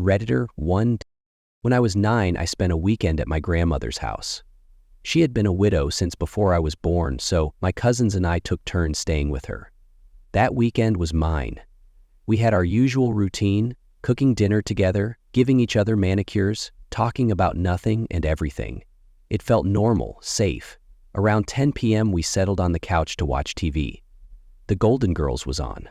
Redditor 1. When I was 9, I spent a weekend at my grandmother's house. She had been a widow since before I was born, so my cousins and I took turns staying with her. That weekend was mine. We had our usual routine, cooking dinner together, giving each other manicures, talking about nothing and everything. It felt normal, safe. Around 10 p.m. we settled on the couch to watch TV. The Golden Girls was on.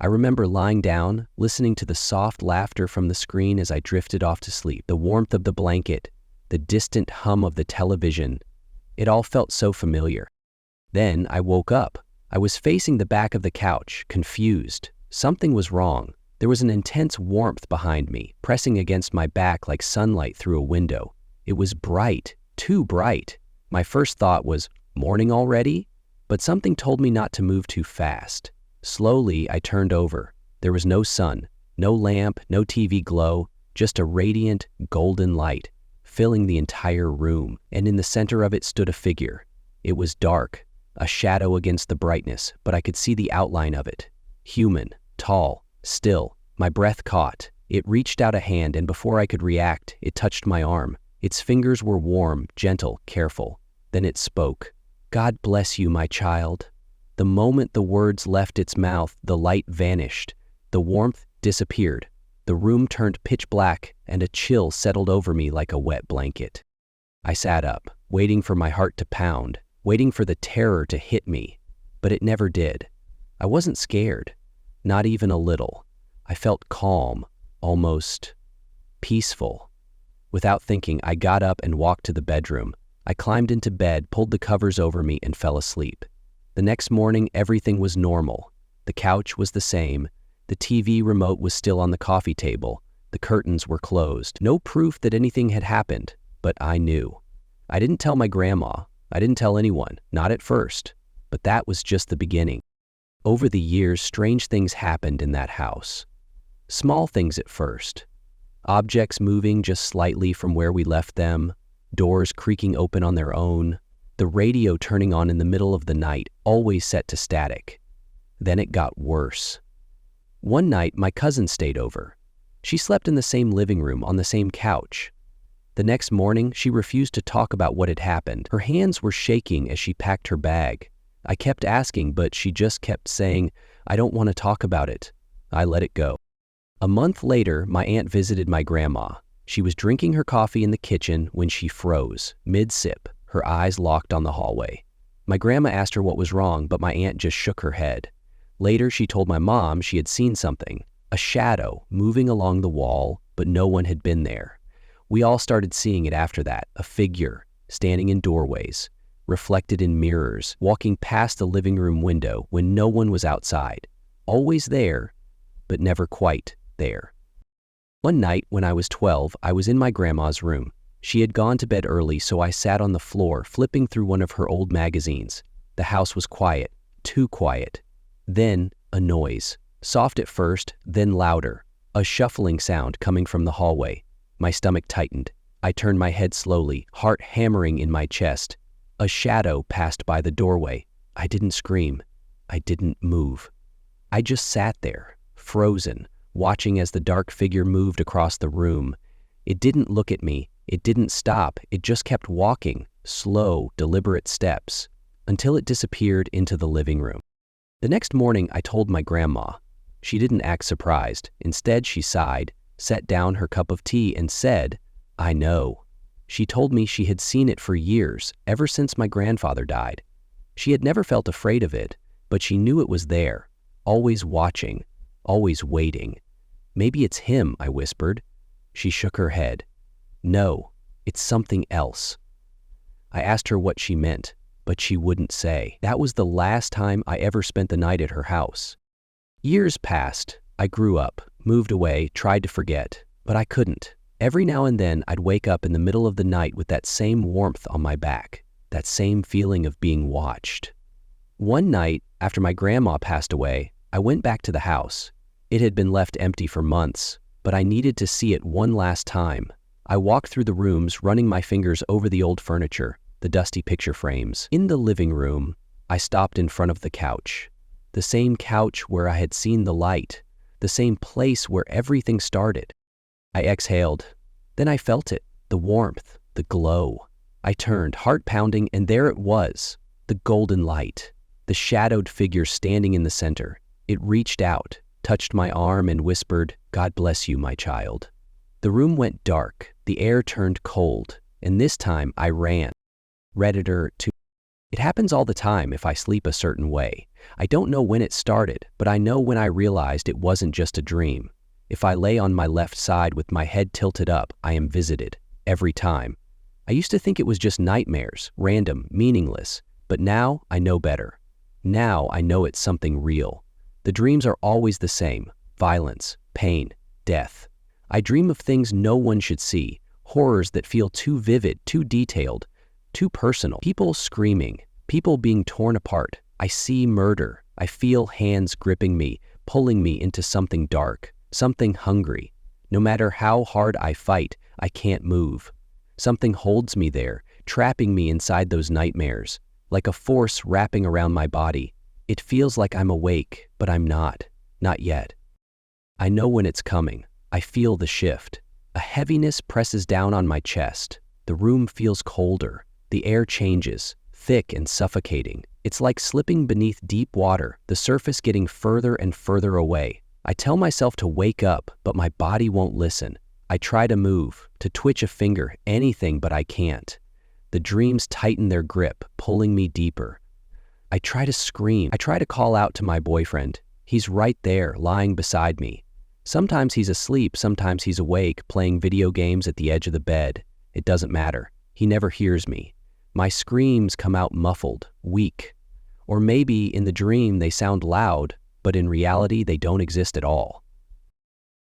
I remember lying down, listening to the soft laughter from the screen as I drifted off to sleep, the warmth of the blanket, the distant hum of the television. It all felt so familiar. Then I woke up. I was facing the back of the couch, confused. Something was wrong. There was an intense warmth behind me, pressing against my back like sunlight through a window. It was bright, too bright. My first thought was, morning already? But something told me not to move too fast. Slowly, I turned over. There was no sun, no lamp, no TV glow, just a radiant, golden light, filling the entire room, and in the center of it stood a figure. It was dark, a shadow against the brightness, but I could see the outline of it. Human, tall, still. My breath caught. It reached out a hand, and before I could react, it touched my arm. Its fingers were warm, gentle, careful. Then it spoke. "God bless you, my child." The moment the words left its mouth, the light vanished. The warmth disappeared. The room turned pitch black, and a chill settled over me like a wet blanket. I sat up, waiting for my heart to pound, waiting for the terror to hit me. But it never did. I wasn't scared. Not even a little. I felt calm, almost peaceful. Without thinking, I got up and walked to the bedroom. I climbed into bed, pulled the covers over me, and fell asleep. The next morning, everything was normal. The couch was the same. The TV remote was still on the coffee table. The curtains were closed. No proof that anything had happened, but I knew. I didn't tell my grandma. I didn't tell anyone, not at first. But that was just the beginning. Over the years, strange things happened in that house. Small things at first. Objects moving just slightly from where we left them, doors creaking open on their own, the radio turning on in the middle of the night, always set to static. Then it got worse. One night, my cousin stayed over. She slept in the same living room on the same couch. The next morning, she refused to talk about what had happened. Her hands were shaking as she packed her bag. I kept asking, but she just kept saying, "I don't want to talk about it." I let it go. A month later, my aunt visited my grandma. She was drinking her coffee in the kitchen when she froze, mid-sip, her eyes locked on the hallway. My grandma asked her what was wrong, but my aunt just shook her head. Later, she told my mom she had seen something, a shadow moving along the wall, but no one had been there. We all started seeing it after that, a figure, standing in doorways, reflected in mirrors, walking past the living room window when no one was outside. Always there, but never quite there. One night when I was 12, I was in my grandma's room. She had gone to bed early, so I sat on the floor, flipping through one of her old magazines. The house was quiet, too quiet. Then, a noise. Soft at first, then louder. A shuffling sound coming from the hallway. My stomach tightened. I turned my head slowly, heart hammering in my chest. A shadow passed by the doorway. I didn't scream. I didn't move. I just sat there, frozen, watching as the dark figure moved across the room. It didn't look at me. It didn't stop. It just kept walking, slow, deliberate steps, until it disappeared into the living room. The next morning, I told my grandma. She didn't act surprised. Instead, she sighed, set down her cup of tea, and said, "I know." She told me she had seen it for years, ever since my grandfather died. She had never felt afraid of it, but she knew it was there, always watching, always waiting. "Maybe it's him," I whispered. She shook her head. "No, it's something else." I asked her what she meant, but she wouldn't say. That was the last time I ever spent the night at her house. Years passed. I grew up, moved away, tried to forget, but I couldn't. Every now and then, I'd wake up in the middle of the night with that same warmth on my back, that same feeling of being watched. One night, after my grandma passed away, I went back to the house. It had been left empty for months, but I needed to see it one last time. I walked through the rooms, running my fingers over the old furniture, the dusty picture frames. In the living room, I stopped in front of the couch. The same couch where I had seen the light, the same place where everything started. I exhaled. Then I felt it, the warmth, the glow. I turned, heart pounding, and there it was, the golden light, the shadowed figure standing in the center. It reached out, touched my arm, and whispered, "God bless you, my child." The room went dark, the air turned cold, and this time I ran. Redditor to. It happens all the time if I sleep a certain way. I don't know when it started, but I know when I realized it wasn't just a dream. If I lay on my left side with my head tilted up, I am visited, every time. I used to think it was just nightmares, random, meaningless, but now I know better. Now I know it's something real. The dreams are always the same: violence, pain, death. I dream of things no one should see, horrors that feel too vivid, too detailed, too personal. People screaming, people being torn apart. I see murder. I feel hands gripping me, pulling me into something dark, something hungry. No matter how hard I fight, I can't move. Something holds me there, trapping me inside those nightmares, like a force wrapping around my body. It feels like I'm awake, but I'm not yet. I know when it's coming. I feel the shift. A heaviness presses down on my chest. The room feels colder. The air changes, thick and suffocating. It's like slipping beneath deep water, the surface getting further and further away. I tell myself to wake up, but my body won't listen. I try to move, to twitch a finger, anything, but I can't. The dreams tighten their grip, pulling me deeper. I try to scream. I try to call out to my boyfriend. He's right there, lying beside me. Sometimes he's asleep, sometimes he's awake, playing video games at the edge of the bed. It doesn't matter. He never hears me. My screams come out muffled, weak. Or maybe in the dream they sound loud, but in reality they don't exist at all.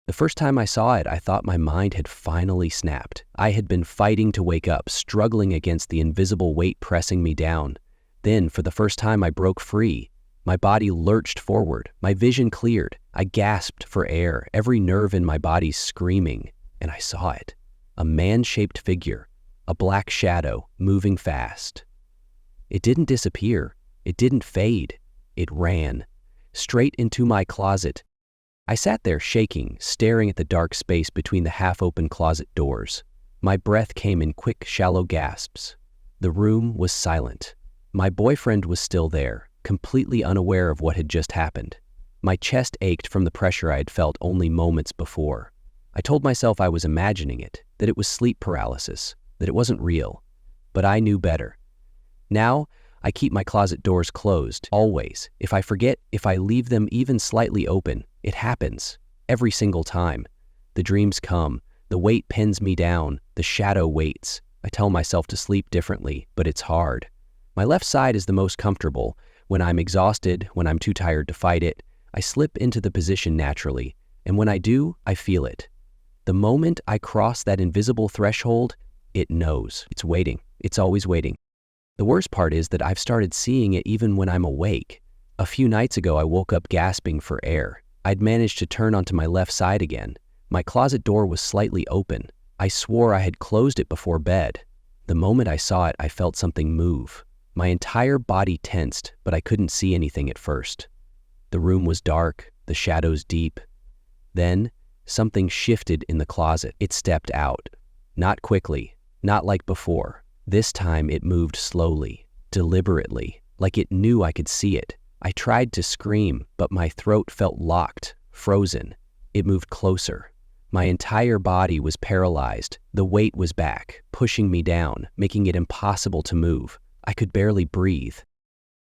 The first time I saw it, I thought my mind had finally snapped. I had been fighting to wake up, struggling against the invisible weight pressing me down. Then, for the first time, I broke free. My body lurched forward. My vision cleared. I gasped for air, every nerve in my body screaming, and I saw it. A man-shaped figure, a black shadow, moving fast. It didn't disappear. It didn't fade. It ran straight into my closet. I sat there shaking, staring at the dark space between the half-open closet doors. My breath came in quick, shallow gasps. The room was silent. My boyfriend was still there, completely unaware of what had just happened. My chest ached from the pressure I had felt only moments before. I told myself I was imagining it, that it was sleep paralysis, that it wasn't real. But I knew better. Now, I keep my closet doors closed, always. If I forget, if I leave them even slightly open, it happens. Every single time. The dreams come. The weight pins me down. The shadow waits. I tell myself to sleep differently, but it's hard. My left side is the most comfortable. When I'm exhausted, when I'm too tired to fight it, I slip into the position naturally. And when I do, I feel it. The moment I cross that invisible threshold, it knows. It's waiting. It's always waiting. The worst part is that I've started seeing it even when I'm awake. A few nights ago, I woke up gasping for air. I'd managed to turn onto my left side again. My closet door was slightly open. I swore I had closed it before bed. The moment I saw it, I felt something move. My entire body tensed, but I couldn't see anything at first. The room was dark, the shadows deep. Then, something shifted in the closet. It stepped out. Not quickly, not like before. This time it moved slowly, deliberately, like it knew I could see it. I tried to scream, but my throat felt locked, frozen. It moved closer. My entire body was paralyzed. The weight was back, pushing me down, making it impossible to move. I could barely breathe.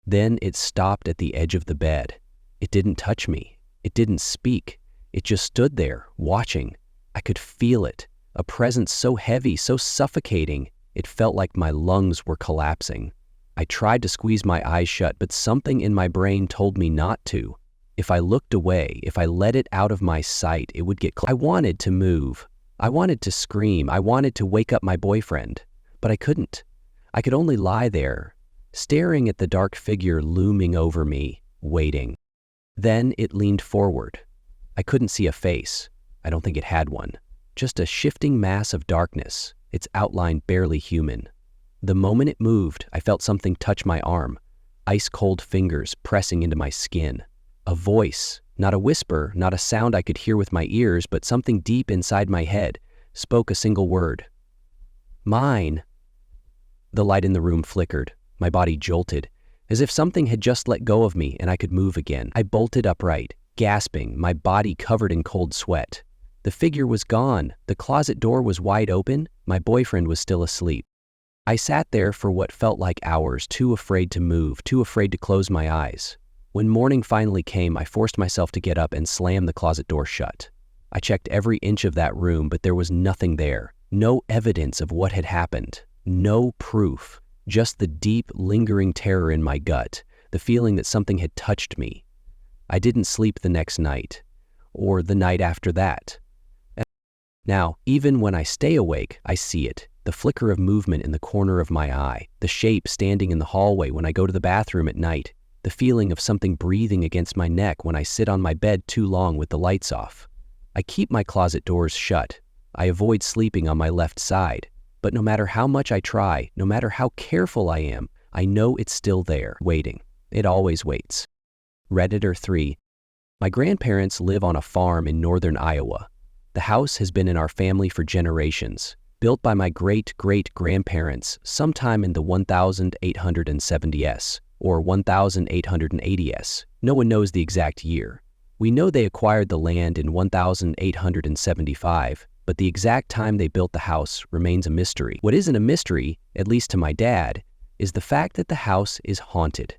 Then it stopped at the edge of the bed. It didn't touch me. It didn't speak. It just stood there, watching. I could feel it, a presence so heavy, so suffocating. It felt like my lungs were collapsing. I tried to squeeze my eyes shut, but something in my brain told me not to. If I looked away, if I let it out of my sight, it would get close. I wanted to move. I wanted to scream. I wanted to wake up my boyfriend, but I couldn't. I could only lie there, staring at the dark figure looming over me, waiting. Then it leaned forward. I couldn't see a face. I don't think it had one. Just a shifting mass of darkness, its outline barely human. The moment it moved, I felt something touch my arm, ice-cold fingers pressing into my skin. A voice, Not a whisper, not a sound I could hear with my ears, but something deep inside my head spoke a single word. Mine. The light in the room flickered. My body jolted, as if something had just let go of me and I could move again. I bolted upright, gasping, my body covered in cold sweat. The figure was gone. The closet door was wide open. My boyfriend was still asleep. I sat there for what felt like hours, too afraid to move, too afraid to close my eyes. When morning finally came, I forced myself to get up and slam the closet door shut. I checked every inch of that room, but there was nothing there. No evidence of what had happened. No proof. Just the deep, lingering terror in my gut, the feeling that something had touched me. I didn't sleep the next night, or the night after that. Now, even when I stay awake, I see it. The flicker of movement in the corner of my eye, the shape standing in the hallway when I go to the bathroom at night, the feeling of something breathing against my neck when I sit on my bed too long with the lights off. I keep my closet doors shut. I avoid sleeping on my left side. But no matter how much I try, no matter how careful I am, I know it's still there, waiting. It always waits. Redditor 3. My grandparents live on a farm in northern Iowa. The house has been in our family for generations, built by my great-great-grandparents sometime in the 1870s or 1880s. No one knows the exact year. We know they acquired the land in 1875, but the exact time they built the house remains a mystery. What isn't a mystery, at least to my dad, is the fact that the house is haunted.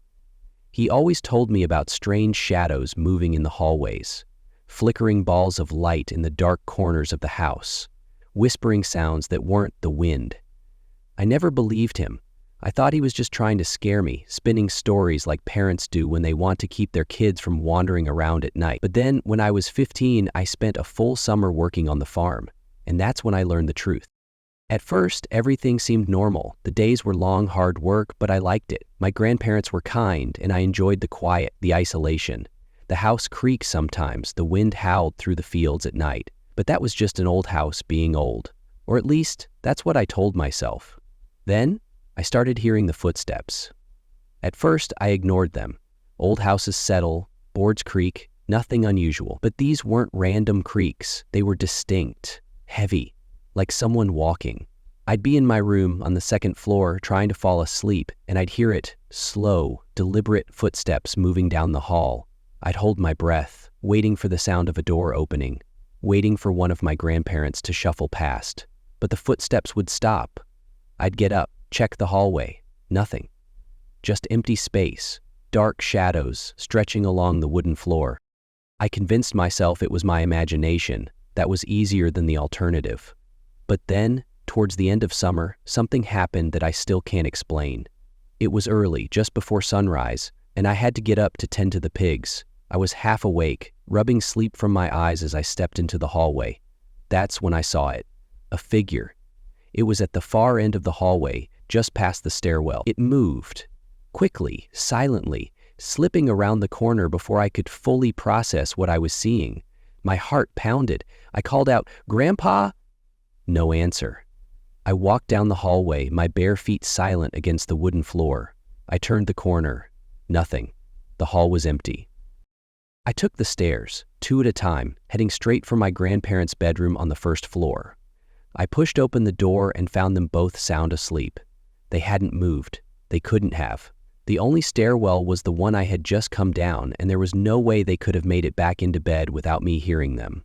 He always told me about strange shadows moving in the hallways, flickering balls of light in the dark corners of the house, whispering sounds that weren't the wind. I never believed him. I thought he was just trying to scare me, spinning stories like parents do when they want to keep their kids from wandering around at night. But then, when I was 15, I spent a full summer working on the farm, and that's when I learned the truth. At first, everything seemed normal. The days were long, hard work, but I liked it. My grandparents were kind, and I enjoyed the quiet, the isolation. The house creaked sometimes, the wind howled through the fields at night. But that was just an old house being old. Or at least, that's what I told myself. Then, I started hearing the footsteps. At first, I ignored them. Old houses settle, boards creak, nothing unusual. But these weren't random creaks. They were distinct, heavy, like someone walking. I'd be in my room on the second floor trying to fall asleep, and I'd hear it, slow, deliberate footsteps moving down the hall. I'd hold my breath, waiting for the sound of a door opening, waiting for one of my grandparents to shuffle past. But the footsteps would stop. I'd get up, check the hallway. Nothing. Just empty space, dark shadows stretching along the wooden floor. I convinced myself it was my imagination. That was easier than the alternative. But then, towards the end of summer, something happened that I still can't explain. It was early, just before sunrise, and I had to get up to tend to the pigs. I was half awake, rubbing sleep from my eyes as I stepped into the hallway. That's when I saw it. A figure. It was at the far end of the hallway, just past the stairwell. It moved. Quickly, silently, slipping around the corner before I could fully process what I was seeing. My heart pounded. I called out, "Grandpa?" No answer. I walked down the hallway, my bare feet silent against the wooden floor. I turned the corner. Nothing. The hall was empty. I took the stairs, 2 at a time, heading straight for my grandparents' bedroom on the first floor. I pushed open the door and found them both sound asleep. They hadn't moved. They couldn't have. The only stairwell was the one I had just come down, and there was no way they could have made it back into bed without me hearing them.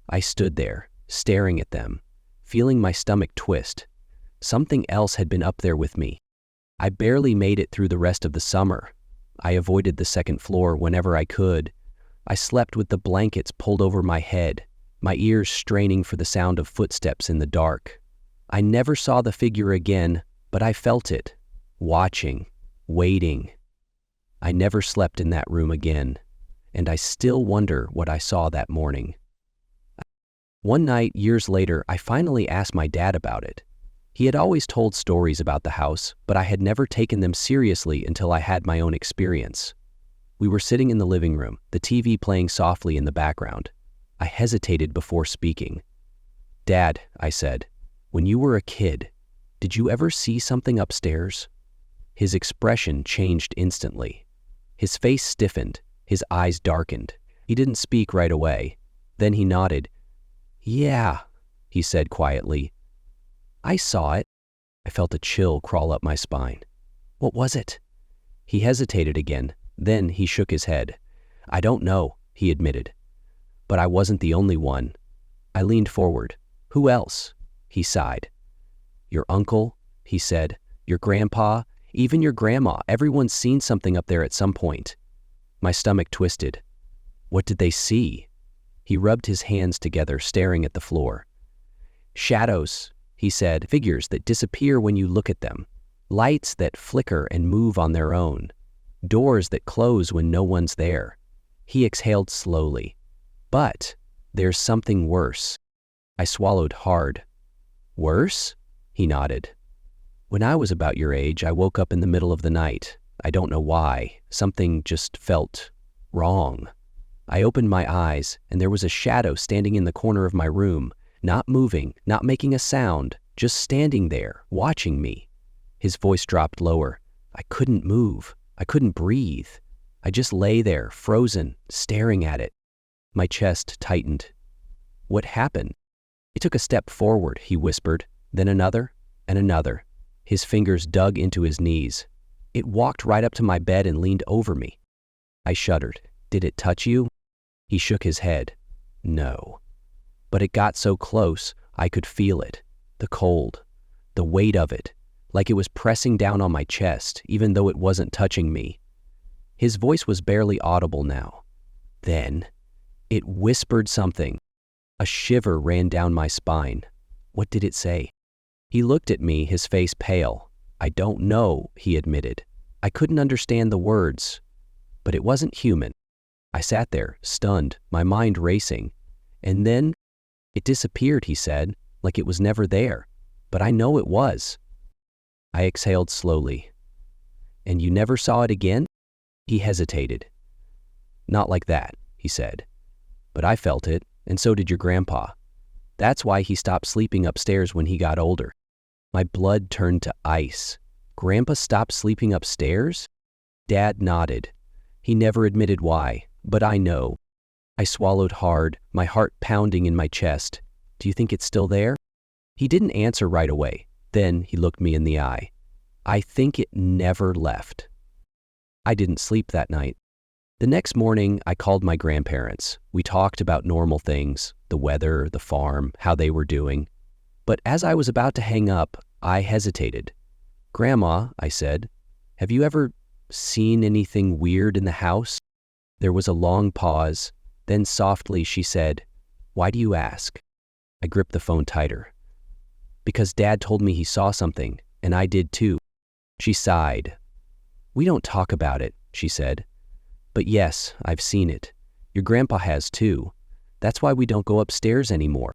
I stood there, staring at them, feeling my stomach twist. Something else had been up there with me. I barely made it through the rest of the summer. I avoided the second floor whenever I could. I slept with the blankets pulled over my head, my ears straining for the sound of footsteps in the dark. I never saw the figure again, but I felt it, watching, waiting. I never slept in that room again, and I still wonder what I saw that morning. One night, years later, I finally asked my dad about it. He had always told stories about the house, but I had never taken them seriously until I had my own experience. We were sitting in the living room, the TV playing softly in the background. I hesitated before speaking. "Dad," I said, "when you were a kid, did you ever see something upstairs?" His expression changed instantly. His face stiffened, his eyes darkened. He didn't speak right away. Then he nodded. "Yeah," he said quietly. "I saw it." I felt a chill crawl up my spine. "What was it?" He hesitated again. Then he shook his head. "I don't know," he admitted. But I wasn't the only one. I leaned forward. "Who else?" He sighed. "Your uncle," he said. "Your grandpa, even your grandma. Everyone's seen something up there at some point." My stomach twisted. "What did they see?" He rubbed his hands together, staring at the floor. "Shadows," he said, "figures that disappear when you look at them. Lights that flicker and move on their own. Doors that close when no one's there." He exhaled slowly. "But there's something worse." I swallowed hard. "Worse?" He nodded. "When I was about your age, I woke up in the middle of the night. I don't know why. Something just felt wrong. I opened my eyes, and there was a shadow standing in the corner of my room, not moving, not making a sound, just standing there, watching me." His voice dropped lower. "I couldn't move. I couldn't breathe. I just lay there, frozen, staring at it." My chest tightened. "What happened?" "It took a step forward," he whispered, "then another and another." His fingers dug into his knees. "It walked right up to my bed and leaned over me." I shuddered. "Did it touch you?" He shook his head. "No." But it got so close, I could feel it. The cold. The weight of it. Like it was pressing down on my chest, even though it wasn't touching me. His voice was barely audible now. Then, it whispered something. A shiver ran down my spine. What did it say? He looked at me, his face pale. "I don't know," he admitted. I couldn't understand the words, but it wasn't human. I sat there, stunned, my mind racing. And then, "It disappeared," he said, "like it was never there. But I know it was." I exhaled slowly. "And you never saw it again?" He hesitated. "Not like that," he said. "But I felt it, and so did your grandpa. That's why he stopped sleeping upstairs when he got older." My blood turned to ice. Grandpa stopped sleeping upstairs? Dad nodded. He never admitted why, but I know. I swallowed hard, my heart pounding in my chest. "Do you think it's still there?" He didn't answer right away. Then he looked me in the eye. "I think it never left." I didn't sleep that night. The next morning, I called my grandparents. We talked about normal things, the weather, the farm, how they were doing. But as I was about to hang up, I hesitated. "Grandma," I said, "have you ever seen anything weird in the house?" There was a long pause. Then softly she said, "Why do you ask?" I gripped the phone tighter. "Because Dad told me he saw something, and I did too." She sighed. "We don't talk about it," she said. "But yes, I've seen it. Your grandpa has too. That's why we don't go upstairs anymore."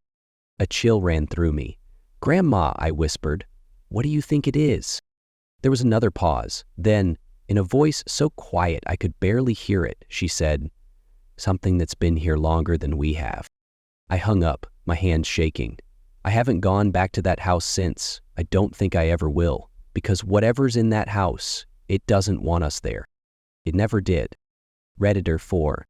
A chill ran through me. "Grandma," I whispered, "what do you think it is?" There was another pause. Then, in a voice so quiet I could barely hear it, she said, "Something that's been here longer than we have." I hung up, my hands shaking. I haven't gone back to that house since. I don't think I ever will, because whatever's in that house, it doesn't want us there. It never did. Redditor 4.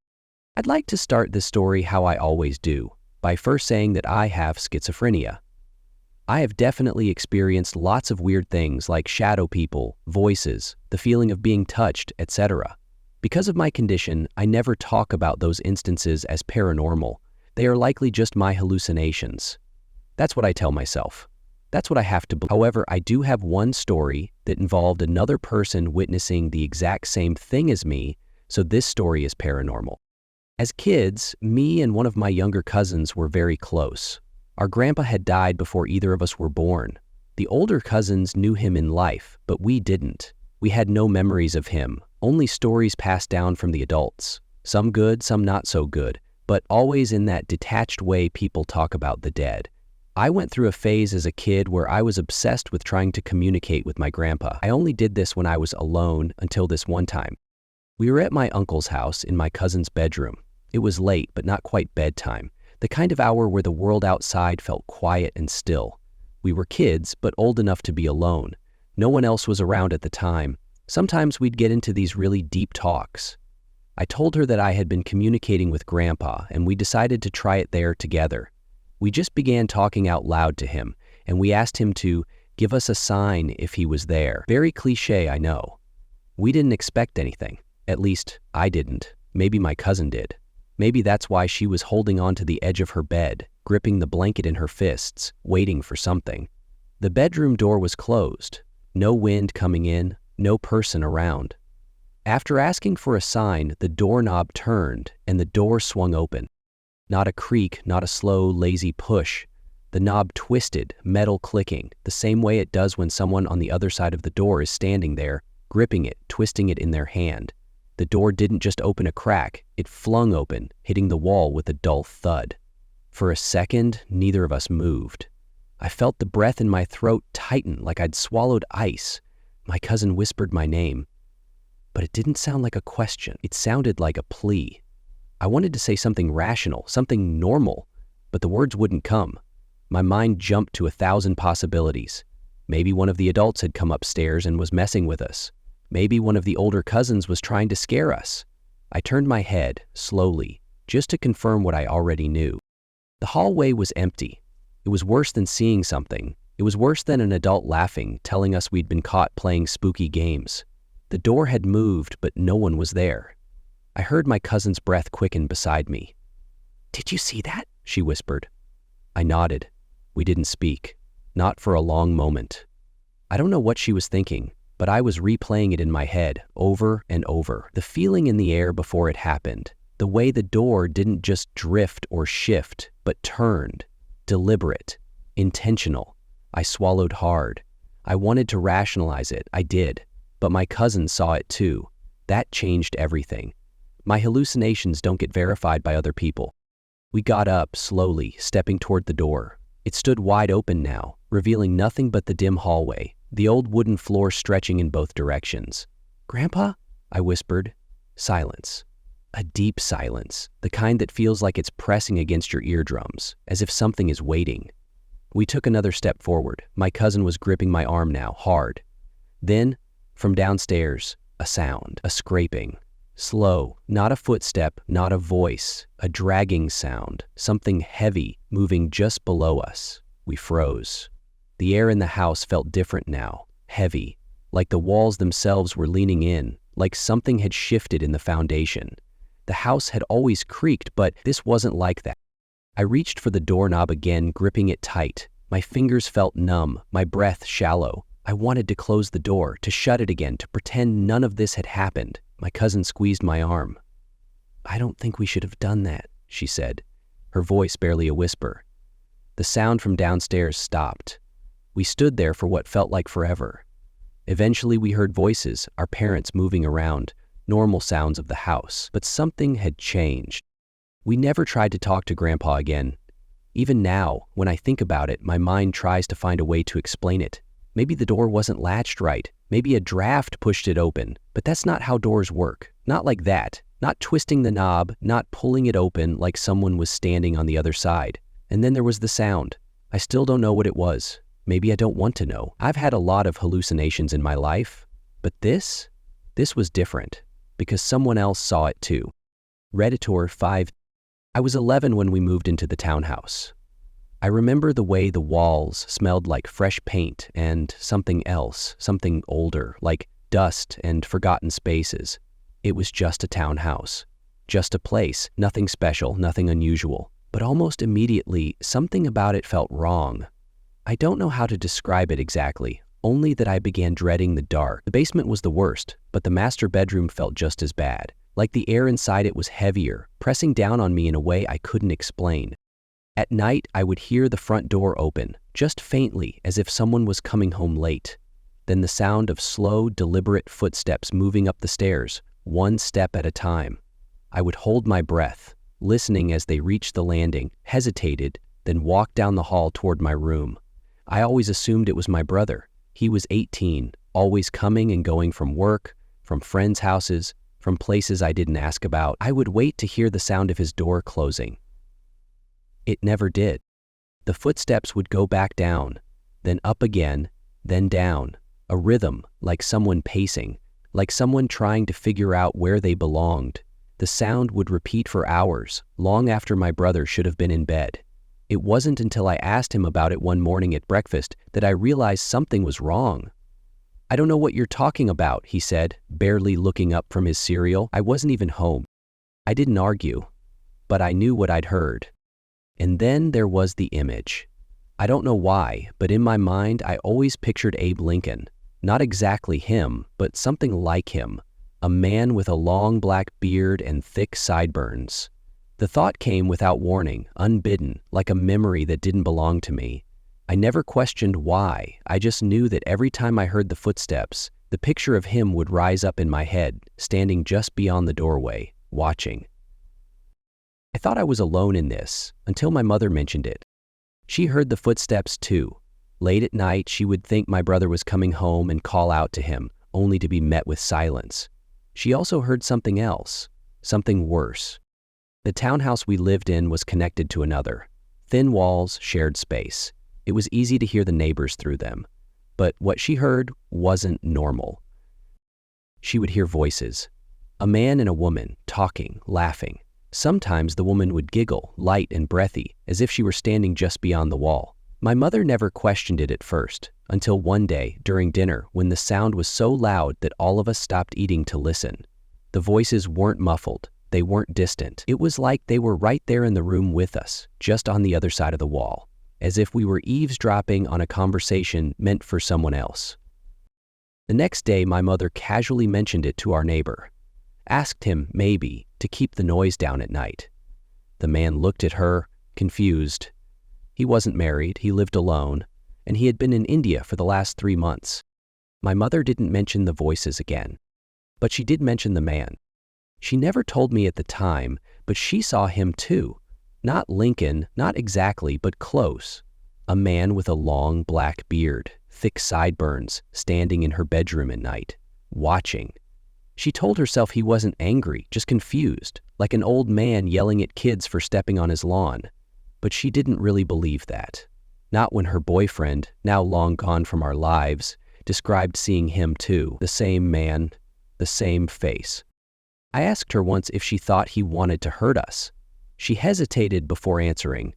I'd like to start this story how I always do, by first saying that I have schizophrenia. I have definitely experienced lots of weird things like shadow people, voices, the feeling of being touched, etc. Because of my condition, I never talk about those instances as paranormal. They are likely just my hallucinations. That's what I tell myself. That's what I have to believe. However, I do have one story that involved another person witnessing the exact same thing as me, so this story is paranormal. As kids, me and one of my younger cousins were very close. Our grandpa had died before either of us were born. The older cousins knew him in life, but we didn't. We had no memories of him, only stories passed down from the adults. Some good, some not so good, but always in that detached way people talk about the dead. I went through a phase as a kid where I was obsessed with trying to communicate with my grandpa. I only did this when I was alone until this one time. We were at my uncle's house in my cousin's bedroom. It was late, but not quite bedtime, the kind of hour where the world outside felt quiet and still. We were kids, but old enough to be alone. No one else was around at the time. Sometimes we'd get into these really deep talks. I told her that I had been communicating with Grandpa and we decided to try it there together. We just began talking out loud to him, and we asked him to give us a sign if he was there. Very cliché, I know. We didn't expect anything. At least, I didn't. Maybe my cousin did. Maybe that's why she was holding on to the edge of her bed, gripping the blanket in her fists, waiting for something. The bedroom door was closed. No wind coming in, no person around. After asking for a sign, the doorknob turned and the door swung open. Not a creak, not a slow, lazy push. The knob twisted, metal clicking, the same way it does when someone on the other side of the door is standing there, gripping it, twisting it in their hand. The door didn't just open a crack, it flung open, hitting the wall with a dull thud. For a second, neither of us moved. I felt the breath in my throat tighten like I'd swallowed ice. My cousin whispered my name. But it didn't sound like a question. It sounded like a plea. I wanted to say something rational, something normal, but the words wouldn't come. My mind jumped to 1,000 possibilities. Maybe one of the adults had come upstairs and was messing with us. Maybe one of the older cousins was trying to scare us. I turned my head, slowly, just to confirm what I already knew. The hallway was empty. It was worse than seeing something. It was worse than an adult laughing, telling us we'd been caught playing spooky games. The door had moved, but no one was there. I heard my cousin's breath quicken beside me. "Did you see that?" she whispered. I nodded. We didn't speak. Not for a long moment. I don't know what she was thinking, but I was replaying it in my head, over and over. The feeling in the air before it happened. The way the door didn't just drift or shift, but turned. Deliberate. Intentional. I swallowed hard. I wanted to rationalize it. I did. But my cousin saw it too. That changed everything. My hallucinations don't get verified by other people. We got up, slowly, stepping toward the door. It stood wide open now, revealing nothing but the dim hallway, the old wooden floor stretching in both directions. "Grandpa?" I whispered. Silence. A deep silence, the kind that feels like it's pressing against your eardrums, as if something is waiting. We took another step forward. My cousin was gripping my arm now, hard. Then, from downstairs, a sound, a scraping. Slow, not a footstep, not a voice, a dragging sound, something heavy moving just below us. We froze. The air in the house felt different now, heavy, like the walls themselves were leaning in, like something had shifted in the foundation. The house had always creaked, but this wasn't like that. I reached for the doorknob again, gripping it tight. My fingers felt numb, my breath shallow. I wanted to close the door, to shut it again, to pretend none of this had happened. My cousin squeezed my arm. "I don't think we should have done that," she said, her voice barely a whisper. The sound from downstairs stopped. We stood there for what felt like forever. Eventually we heard voices, our parents moving around, normal sounds of the house, but something had changed. We never tried to talk to Grandpa again. Even now, when I think about it, my mind tries to find a way to explain it. Maybe the door wasn't latched right. Maybe a draft pushed it open. But that's not how doors work. Not like that. Not twisting the knob, not pulling it open like someone was standing on the other side. And then there was the sound. I still don't know what it was. Maybe I don't want to know. I've had a lot of hallucinations in my life. But this was different. Because someone else saw it too. Redditor 5. I was 11 when we moved into the townhouse. I remember the way the walls smelled like fresh paint and something else, something older, like dust and forgotten spaces. It was just a townhouse, just a place, nothing special, nothing unusual. But almost immediately, something about it felt wrong. I don't know how to describe it exactly, only that I began dreading the dark. The basement was the worst, but the master bedroom felt just as bad. Like the air inside it was heavier, pressing down on me in a way I couldn't explain. At night, I would hear the front door open, just faintly, as if someone was coming home late. Then the sound of slow, deliberate footsteps moving up the stairs, one step at a time. I would hold my breath, listening as they reached the landing, hesitated, then walked down the hall toward my room. I always assumed it was my brother. He was 18, always coming and going from work, from friends' houses, from places I didn't ask about. I would wait to hear the sound of his door closing. It never did. The footsteps would go back down, then up again, then down, a rhythm like someone pacing, like someone trying to figure out where they belonged. The sound would repeat for hours, long after my brother should have been in bed. It wasn't until I asked him about it one morning at breakfast that I realized something was wrong. "I don't know what you're talking about," he said, barely looking up from his cereal. I wasn't even home. I didn't argue, but I knew what I'd heard. And then there was the image. I don't know why, but in my mind I always pictured Abe Lincoln. Not exactly him, but something like him. A man with a long black beard and thick sideburns. The thought came without warning, unbidden, like a memory that didn't belong to me. I never questioned why. I just knew that every time I heard the footsteps, the picture of him would rise up in my head, standing just beyond the doorway, watching. I thought I was alone in this, until my mother mentioned it. She heard the footsteps too. Late at night, she would think my brother was coming home and call out to him, only to be met with silence. She also heard something else, something worse. The townhouse we lived in was connected to another. Thin walls, shared space. It was easy to hear the neighbors through them. But what she heard wasn't normal. She would hear voices. A man and a woman, talking, laughing. Sometimes the woman would giggle, light and breathy, as if she were standing just beyond the wall. My mother never questioned it at first, until one day, during dinner, when the sound was so loud that all of us stopped eating to listen. The voices weren't muffled. They weren't distant. It was like they were right there in the room with us, just on the other side of the wall, as if we were eavesdropping on a conversation meant for someone else. The next day, my mother casually mentioned it to our neighbor. Asked him, maybe, to keep the noise down at night. The man looked at her, confused. He wasn't married, he lived alone, and he had been in India for the last 3 months. My mother didn't mention the voices again, but she did mention the man. She never told me at the time, but she saw him too. Not Lincoln, not exactly, but close. A man with a long black beard, thick sideburns, standing in her bedroom at night, watching. She told herself he wasn't angry, just confused, like an old man yelling at kids for stepping on his lawn. But she didn't really believe that. Not when her boyfriend, now long gone from our lives, described seeing him too. The same man, the same face. I asked her once if she thought he wanted to hurt us. She hesitated before answering.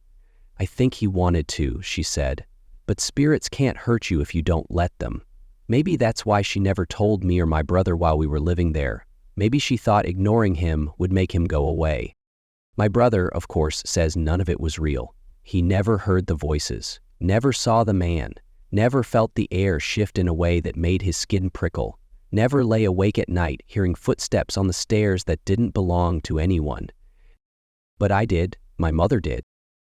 "I think he wanted to," she said, "but spirits can't hurt you if you don't let them." Maybe that's why she never told me or my brother while we were living there. Maybe she thought ignoring him would make him go away. My brother, of course, says none of it was real. He never heard the voices, never saw the man, never felt the air shift in a way that made his skin prickle, never lay awake at night hearing footsteps on the stairs that didn't belong to anyone. But I did, my mother did.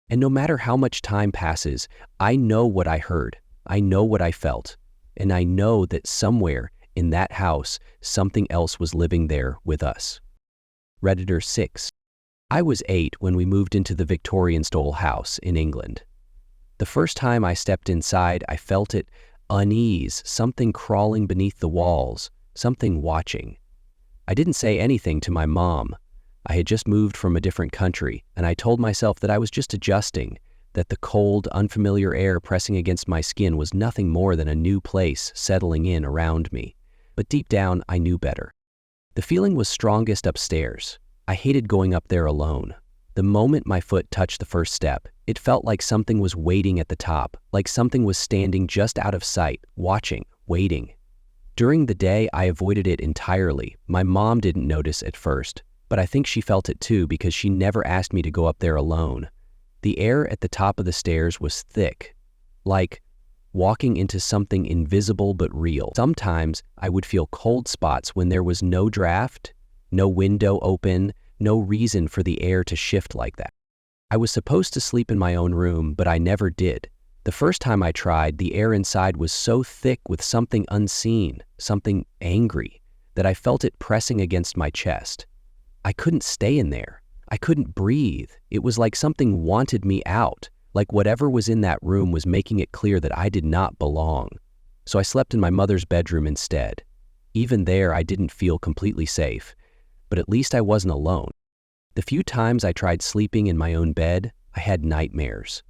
And no matter how much time passes, I know what I heard, I know what I felt, and I know that somewhere in that house, something else was living there with us. Redditor 6. I was 8 when we moved into the Victorian-style house in England. The first time I stepped inside, I felt it, unease, something crawling beneath the walls, something watching. I didn't say anything to my mom. I had just moved from a different country, and I told myself that I was just adjusting, that the cold, unfamiliar air pressing against my skin was nothing more than a new place settling in around me. But deep down, I knew better. The feeling was strongest upstairs. I hated going up there alone. The moment my foot touched the first step, it felt like something was waiting at the top, like something was standing just out of sight, watching, waiting. During the day, I avoided it entirely. My mom didn't notice at first, but I think she felt it too because she never asked me to go up there alone. The air at the top of the stairs was thick, like walking into something invisible but real. Sometimes I would feel cold spots when there was no draft, no window open, no reason for the air to shift like that. I was supposed to sleep in my own room, but I never did. The first time I tried, the air inside was so thick with something unseen, something angry, that I felt it pressing against my chest. I couldn't stay in there. I couldn't breathe. It was like something wanted me out, like whatever was in that room was making it clear that I did not belong. So I slept in my mother's bedroom instead. Even there, I didn't feel completely safe, but at least I wasn't alone. The few times I tried sleeping in my own bed, I had nightmares.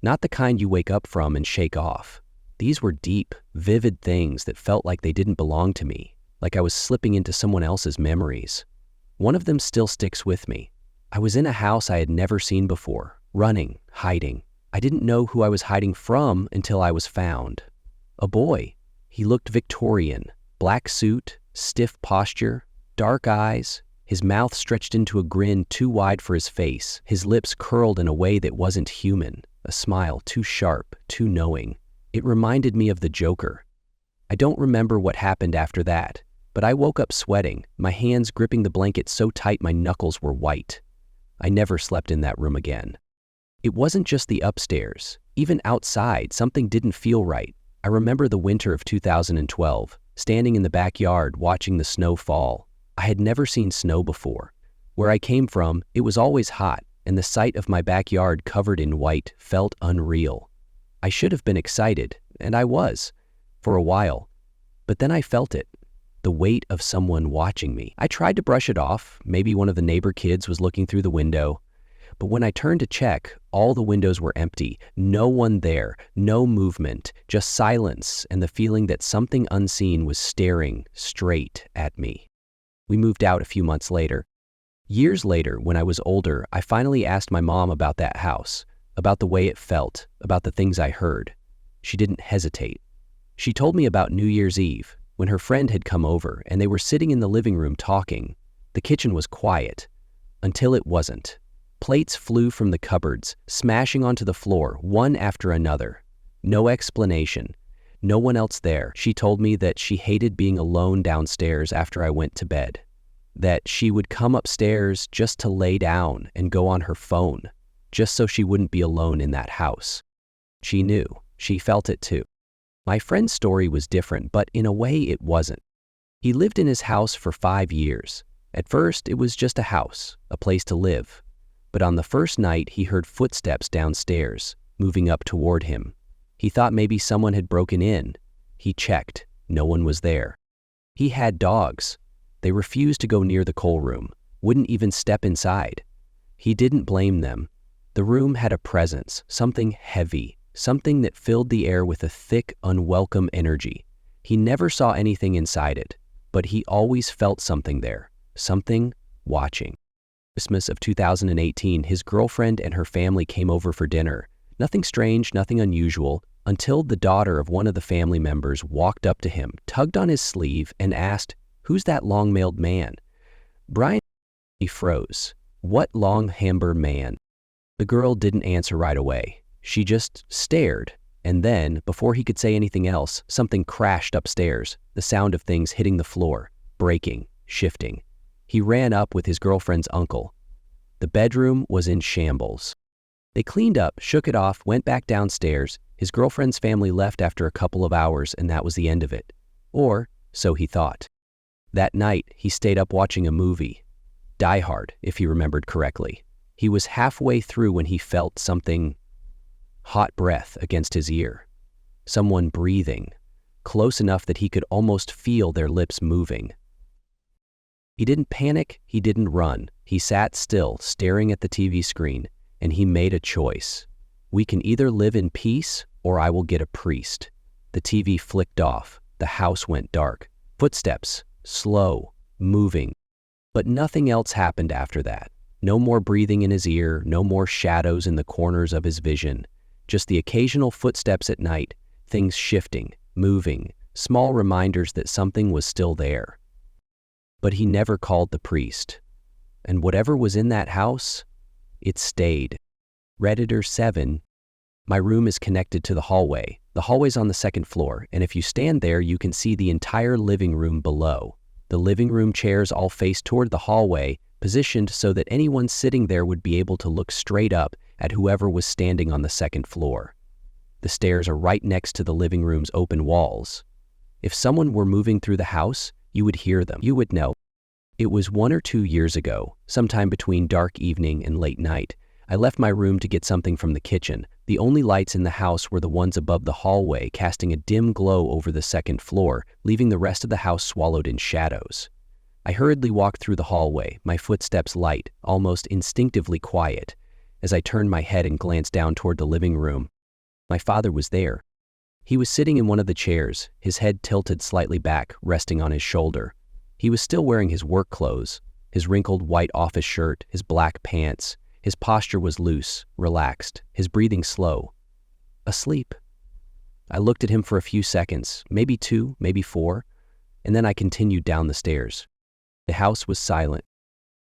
Not the kind you wake up from and shake off. These were deep, vivid things that felt like they didn't belong to me, like I was slipping into someone else's memories. One of them still sticks with me. I was in a house I had never seen before, running, hiding. I didn't know who I was hiding from until I was found. A boy. He looked Victorian, black suit, stiff posture, dark eyes, his mouth stretched into a grin too wide for his face, his lips curled in a way that wasn't human, a smile too sharp, too knowing. It reminded me of the Joker. I don't remember what happened after that, but I woke up sweating, my hands gripping the blanket so tight my knuckles were white. I never slept in that room again. It wasn't just the upstairs. Even outside, something didn't feel right. I remember the winter of 2012, standing in the backyard watching the snow fall. I had never seen snow before. Where I came from, it was always hot, and the sight of my backyard covered in white felt unreal. I should have been excited, and I was, for a while. But then I felt it, the weight of someone watching me. I tried to brush it off. Maybe one of the neighbor kids was looking through the window. But when I turned to check, all the windows were empty. No one there, no movement, just silence and the feeling that something unseen was staring straight at me. We moved out a few months later. Years later, when I was older, I finally asked my mom about that house, about the way it felt, about the things I heard. She didn't hesitate. She told me about New Year's Eve, when her friend had come over and they were sitting in the living room talking. The kitchen was quiet, until it wasn't. Plates flew from the cupboards, smashing onto the floor, one after another. No explanation. No one else there. She told me that she hated being alone downstairs after I went to bed. That she would come upstairs just to lay down and go on her phone, just so she wouldn't be alone in that house. She knew. She felt it too. My friend's story was different, but in a way it wasn't. He lived in his house for 5 years. At first, it was just a house, a place to live. But on the first night, he heard footsteps downstairs, moving up toward him. He thought maybe someone had broken in. He checked. No one was there. He had dogs. They refused to go near the coal room, wouldn't even step inside. He didn't blame them. The room had a presence, something heavy, something that filled the air with a thick, unwelcome energy. He never saw anything inside it, but he always felt something there, something watching. Christmas of 2018, his girlfriend and her family came over for dinner. Nothing strange, nothing unusual, until the daughter of one of the family members walked up to him, tugged on his sleeve, and asked, "Who's that long-mailed man?" Brian, he froze. What long-hammer man? The girl didn't answer right away. She just stared, and then, before he could say anything else, something crashed upstairs, the sound of things hitting the floor, breaking, shifting. He ran up with his girlfriend's uncle. The bedroom was in shambles. They cleaned up, shook it off, went back downstairs. His girlfriend's family left after a couple of hours, and that was the end of it. Or, so he thought. That night, he stayed up watching a movie. Die Hard, if he remembered correctly. He was halfway through when he felt something, hot breath against his ear. Someone breathing, close enough that he could almost feel their lips moving. He didn't panic, he didn't run. He sat still, staring at the TV screen, and he made a choice. We can either live in peace, or I will get a priest. The TV flicked off. The house went dark. Footsteps, slow, moving. But nothing else happened after that. No more breathing in his ear, no more shadows in the corners of his vision. Just the occasional footsteps at night, things shifting, moving, small reminders that something was still there. But he never called the priest. And whatever was in that house, it stayed. Redditor 7. My room is connected to the hallway. The hallway's on the second floor, and if you stand there, you can see the entire living room below. The living room chairs all face toward the hallway, positioned so that anyone sitting there would be able to look straight up at whoever was standing on the second floor. The stairs are right next to the living room's open walls. If someone were moving through the house, you would hear them. You would know. It was 1 or 2 years ago, sometime between dark evening and late night. I left my room to get something from the kitchen. The only lights in the house were the ones above the hallway, casting a dim glow over the second floor, leaving the rest of the house swallowed in shadows. I hurriedly walked through the hallway, my footsteps light, almost instinctively quiet. As I turned my head and glanced down toward the living room, my father was there. He was sitting in one of the chairs, his head tilted slightly back, resting on his shoulder. He was still wearing his work clothes, His wrinkled white office shirt, his black pants. His posture was loose, relaxed, his breathing slow. Asleep. I looked at him for a few seconds, maybe 2, maybe 4, and then I continued down the stairs. The house was silent.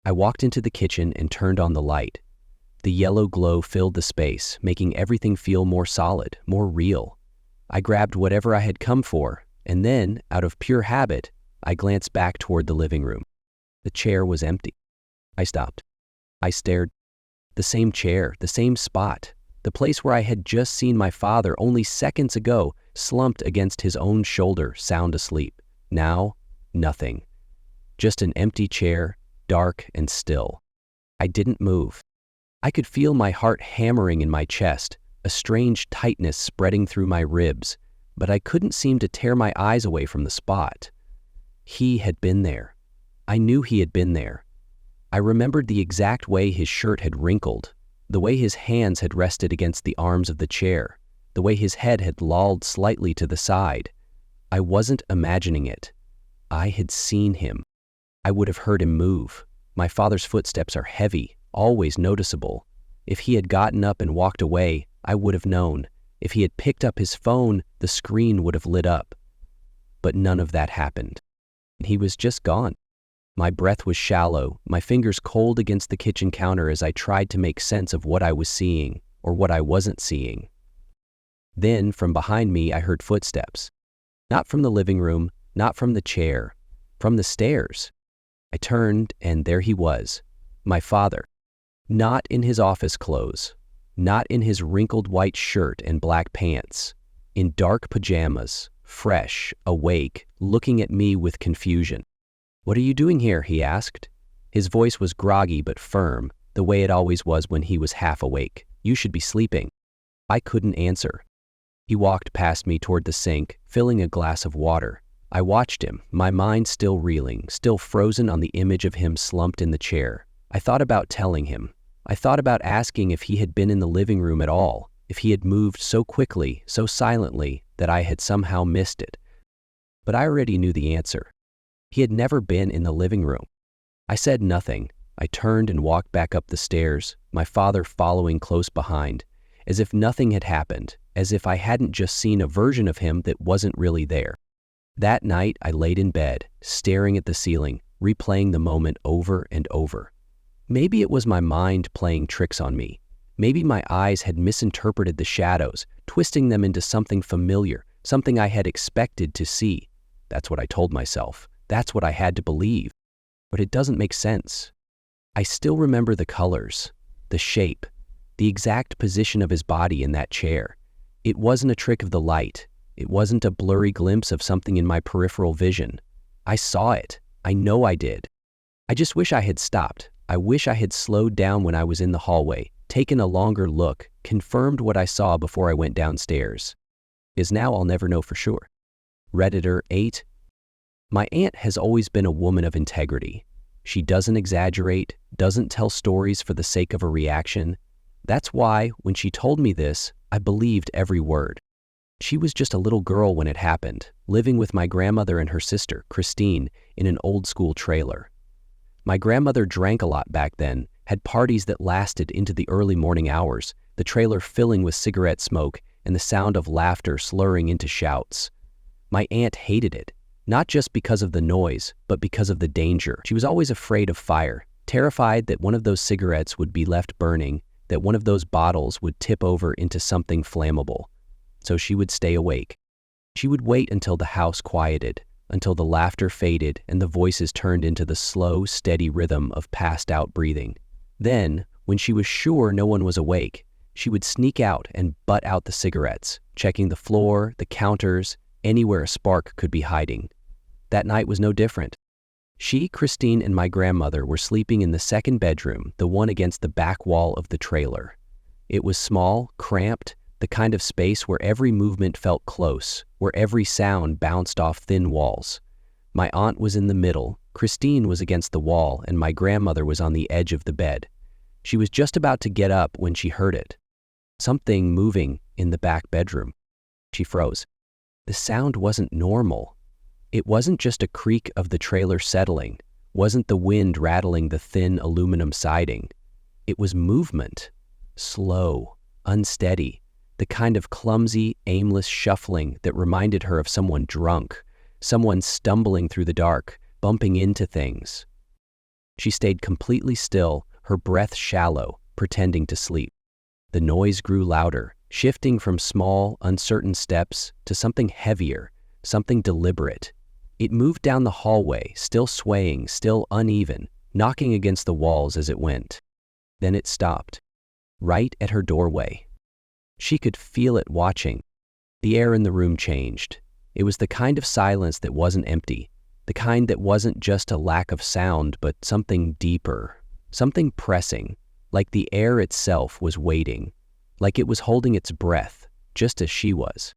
I walked into the kitchen and turned on the light. The yellow glow filled the space, making everything feel more solid, more real. I grabbed whatever I had come for, and then, out of pure habit, I glanced back toward the living room. The chair was empty. I stopped. I stared. The same chair, the same spot, the place where I had just seen my father only seconds ago, slumped against his own shoulder, sound asleep. Now, nothing. Just an empty chair, dark and still. I didn't move. I could feel my heart hammering in my chest, a strange tightness spreading through my ribs, but I couldn't seem to tear my eyes away from the spot. He had been there. I knew he had been there. I remembered the exact way his shirt had wrinkled, the way his hands had rested against the arms of the chair, the way his head had lolled slightly to the side. I wasn't imagining it. I had seen him. I would have heard him move. My father's footsteps are heavy, always noticeable. If he had gotten up and walked away, I would have known. If he had picked up his phone, the screen would have lit up. But none of that happened. He was just gone. My breath was shallow, my fingers cold against the kitchen counter as I tried to make sense of what I was seeing, or what I wasn't seeing. Then, from behind me, I heard footsteps. Not from the living room, not from the chair, from the stairs. I turned, and there he was, my father. Not in his office clothes, not in his wrinkled white shirt and black pants, in dark pajamas, fresh, awake, looking at me with confusion. "What are you doing here?" he asked. His voice was groggy but firm, the way it always was when he was half awake. "You should be sleeping." I couldn't answer. He walked past me toward the sink, filling a glass of water. I watched him, my mind still reeling, still frozen on the image of him slumped in the chair. I thought about telling him. I thought about asking if he had been in the living room at all, if he had moved so quickly, so silently, that I had somehow missed it. But I already knew the answer. He had never been in the living room. I said nothing. I turned and walked back up the stairs, my father following close behind, as if nothing had happened, as if I hadn't just seen a version of him that wasn't really there. That night, I laid in bed, staring at the ceiling, replaying the moment over and over. Maybe it was my mind playing tricks on me. Maybe my eyes had misinterpreted the shadows, twisting them into something familiar, something I had expected to see. That's what I told myself. That's what I had to believe. But it doesn't make sense. I still remember the colors, the shape, the exact position of his body in that chair. It wasn't a trick of the light. It wasn't a blurry glimpse of something in my peripheral vision. I saw it. I know I did. I just wish I had stopped. I wish I had slowed down when I was in the hallway, taken a longer look, confirmed what I saw before I went downstairs. Is now I'll never know for sure. Redditor 8. My aunt has always been a woman of integrity. She doesn't exaggerate, doesn't tell stories for the sake of a reaction. That's why, when she told me this, I believed every word. She was just a little girl when it happened, living with my grandmother and her sister, Christine, in an old-school trailer. My grandmother drank a lot back then, had parties that lasted into the early morning hours, the trailer filling with cigarette smoke and the sound of laughter slurring into shouts. My aunt hated it. Not just because of the noise, but because of the danger. She was always afraid of fire, terrified that one of those cigarettes would be left burning, that one of those bottles would tip over into something flammable. So she would stay awake. She would wait until the house quieted, until the laughter faded and the voices turned into the slow, steady rhythm of passed-out breathing. Then, when she was sure no one was awake, she would sneak out and butt out the cigarettes, checking the floor, the counters, anywhere a spark could be hiding. That night was no different. She, Christine, and my grandmother were sleeping in the second bedroom, the one against the back wall of the trailer. It was small, cramped, the kind of space where every movement felt close, where every sound bounced off thin walls. My aunt was in the middle, Christine was against the wall, and my grandmother was on the edge of the bed. She was just about to get up when she heard it. Something moving in the back bedroom. She froze. The sound wasn't normal. It wasn't just a creak of the trailer settling, wasn't the wind rattling the thin aluminum siding. It was movement. Slow, unsteady, the kind of clumsy, aimless shuffling that reminded her of someone drunk, someone stumbling through the dark, bumping into things. She stayed completely still, her breath shallow, pretending to sleep. The noise grew louder, shifting from small, uncertain steps to something heavier, something deliberate. It moved down the hallway, still swaying, still uneven, knocking against the walls as it went. Then it stopped, right at her doorway. She could feel it watching. The air in the room changed. It was the kind of silence that wasn't empty, the kind that wasn't just a lack of sound, but something deeper, something pressing, like the air itself was waiting, like it was holding its breath, just as she was.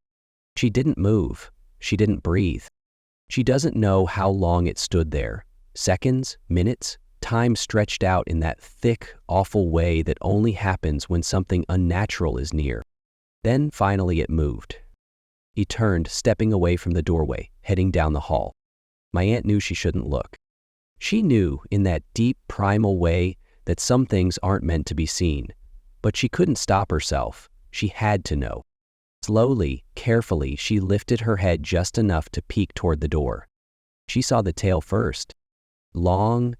She didn't move. She didn't breathe. She doesn't know how long it stood there. Seconds, minutes, time stretched out in that thick, awful way that only happens when something unnatural is near. Then finally it moved. He turned, stepping away from the doorway, heading down the hall. My aunt knew she shouldn't look. She knew, in that deep, primal way, that some things aren't meant to be seen. But she couldn't stop herself. She had to know. Slowly, carefully, she lifted her head just enough to peek toward the door. She saw the tail first. Long,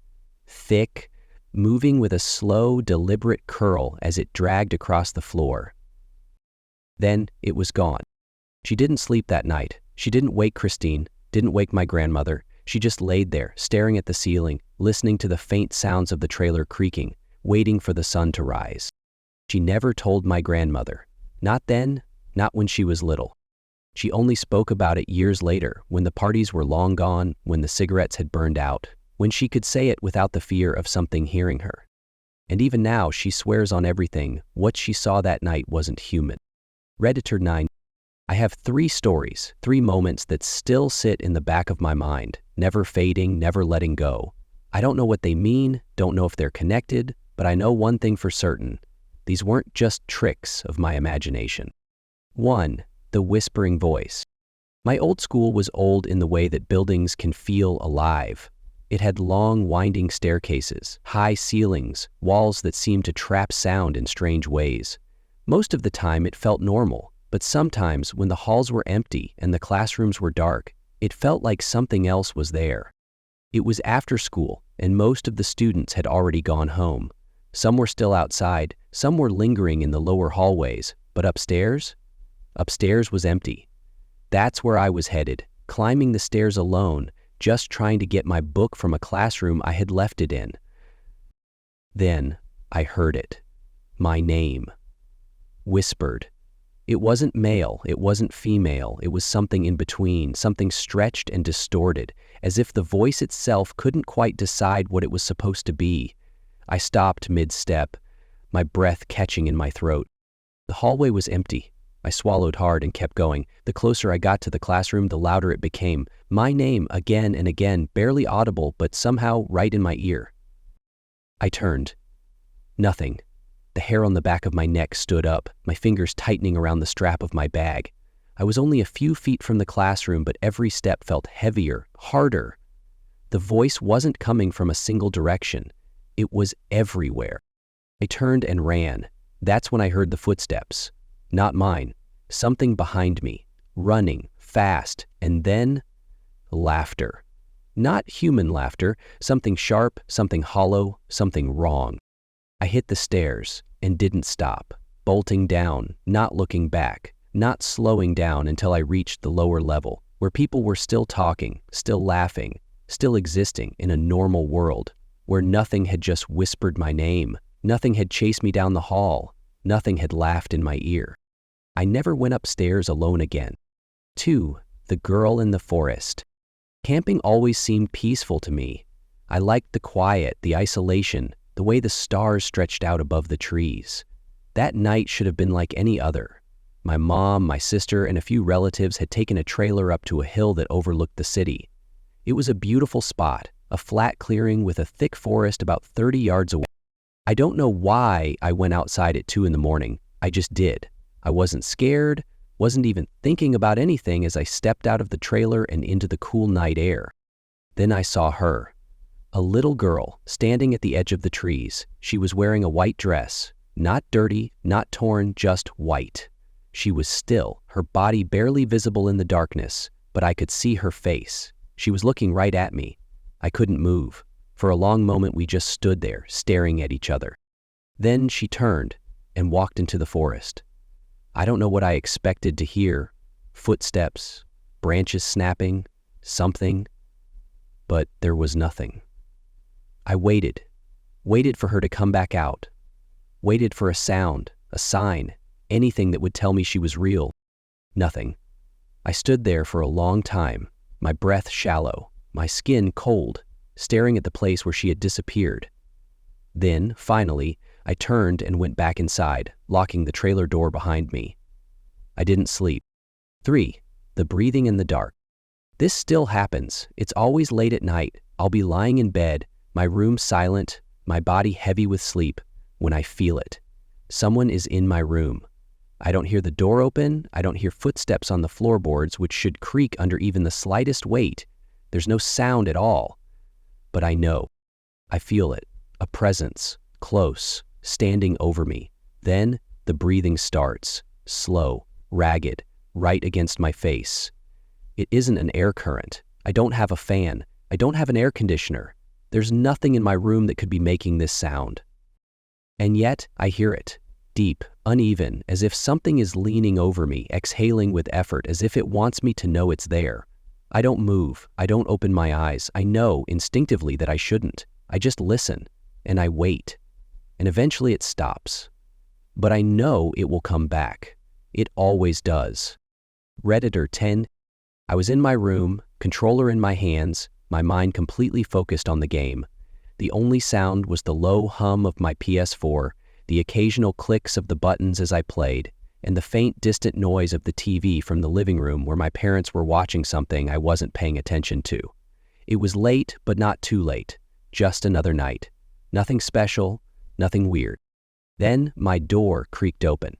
thick, moving with a slow, deliberate curl as it dragged across the floor. Then it was gone. She didn't sleep that night. She didn't wake Christine, didn't wake my grandmother. She just laid there, staring at the ceiling, listening to the faint sounds of the trailer creaking, waiting for the sun to rise. She never told my grandmother. Not then, not when she was little. She only spoke about it years later, when the parties were long gone, when the cigarettes had burned out, when she could say it without the fear of something hearing her. And even now, she swears on everything, what she saw that night wasn't human. Redditor 9. I have 3 stories, 3 moments that still sit in the back of my mind, never fading, never letting go. I don't know what they mean, don't know if they're connected, but I know one thing for certain. These weren't just tricks of my imagination. 1. The whispering voice. My old school was old in the way that buildings can feel alive. It had long, winding staircases, high ceilings, walls that seemed to trap sound in strange ways. Most of the time it felt normal, but sometimes when the halls were empty and the classrooms were dark, it felt like something else was there. It was after school, and most of the students had already gone home. Some were still outside, some were lingering in the lower hallways, but upstairs? Upstairs was empty. That's where I was headed, climbing the stairs alone, just trying to get my book from a classroom I had left it in. Then I heard it. My name. Whispered. It wasn't male, it wasn't female, it was something in between, something stretched and distorted, as if the voice itself couldn't quite decide what it was supposed to be. I stopped mid-step, my breath catching in my throat. The hallway was empty. I swallowed hard and kept going. The closer I got to the classroom, the louder it became. My name, again and again, barely audible, but somehow right in my ear. I turned. Nothing. The hair on the back of my neck stood up, my fingers tightening around the strap of my bag. I was only a few feet from the classroom, but every step felt heavier, harder. The voice wasn't coming from a single direction. It was everywhere. I turned and ran. That's when I heard the footsteps. Not mine. Something behind me, running, fast, and then laughter. Not human laughter, something sharp, something hollow, something wrong. I hit the stairs and didn't stop, bolting down, not looking back, not slowing down until I reached the lower level, where people were still talking, still laughing, still existing in a normal world, where nothing had just whispered my name, nothing had chased me down the hall, nothing had laughed in my ear. I never went upstairs alone again. 2. The girl in the forest. Camping always seemed peaceful to me. I liked the quiet, the isolation, the way the stars stretched out above the trees. That night should have been like any other. My mom, my sister, and a few relatives had taken a trailer up to a hill that overlooked the city. It was a beautiful spot, a flat clearing with a thick forest about 30 yards away. I don't know why I went outside at 2 in the morning. I just did. I wasn't scared, wasn't even thinking about anything as I stepped out of the trailer and into the cool night air. Then I saw her. A little girl, standing at the edge of the trees. She was wearing a white dress. Not dirty, not torn, just white. She was still, her body barely visible in the darkness, but I could see her face. She was looking right at me. I couldn't move. For a long moment we just stood there, staring at each other. Then she turned and walked into the forest. I don't know what I expected to hear. Footsteps, branches snapping, something. But there was nothing. I waited for her to come back out. Waited for a sound, a sign, anything that would tell me she was real. Nothing. I stood there for a long time, my breath shallow, my skin cold, staring at the place where she had disappeared. Then, finally, I turned and went back inside, locking the trailer door behind me. I didn't sleep. 3. The breathing in the dark. This still happens. It's always late at night. I'll be lying in bed, my room silent, my body heavy with sleep, when I feel it. Someone is in my room. I don't hear the door open. I don't hear footsteps on the floorboards, which should creak under even the slightest weight. There's no sound at all. But I know. I feel it. A presence, close, standing over me. Then the breathing starts, slow, ragged, right against my face. It isn't an air current. I don't have a fan. I don't have an air conditioner. There's nothing in my room that could be making this sound. And yet, I hear it. Deep, uneven, as if something is leaning over me, exhaling with effort, as if it wants me to know it's there. I don't move. I don't open my eyes. I know instinctively that I shouldn't. I just listen, and I wait. And eventually it stops. But I know it will come back. It always does. Redditor 10. I was in my room, controller in my hands, my mind completely focused on the game. The only sound was the low hum of my PS4, the occasional clicks of the buttons as I played, and the faint, distant noise of the TV from the living room where my parents were watching something I wasn't paying attention to. It was late, but not too late. Just another night. Nothing special, nothing weird. Then my door creaked open.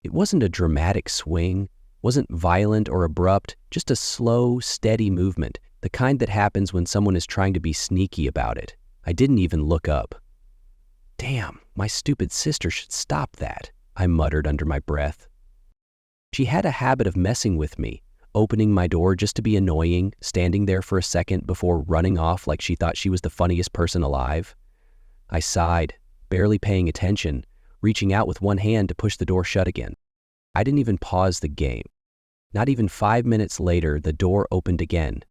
It wasn't a dramatic swing, wasn't violent or abrupt, just a slow, steady movement, the kind that happens when someone is trying to be sneaky about it. I didn't even look up. Damn, my stupid sister should stop that, I muttered under my breath. She had a habit of messing with me, opening my door just to be annoying, standing there for a second before running off like she thought she was the funniest person alive. I sighed, barely paying attention, reaching out with one hand to push the door shut again. I didn't even pause the game. Not even 5 minutes later, the door opened again.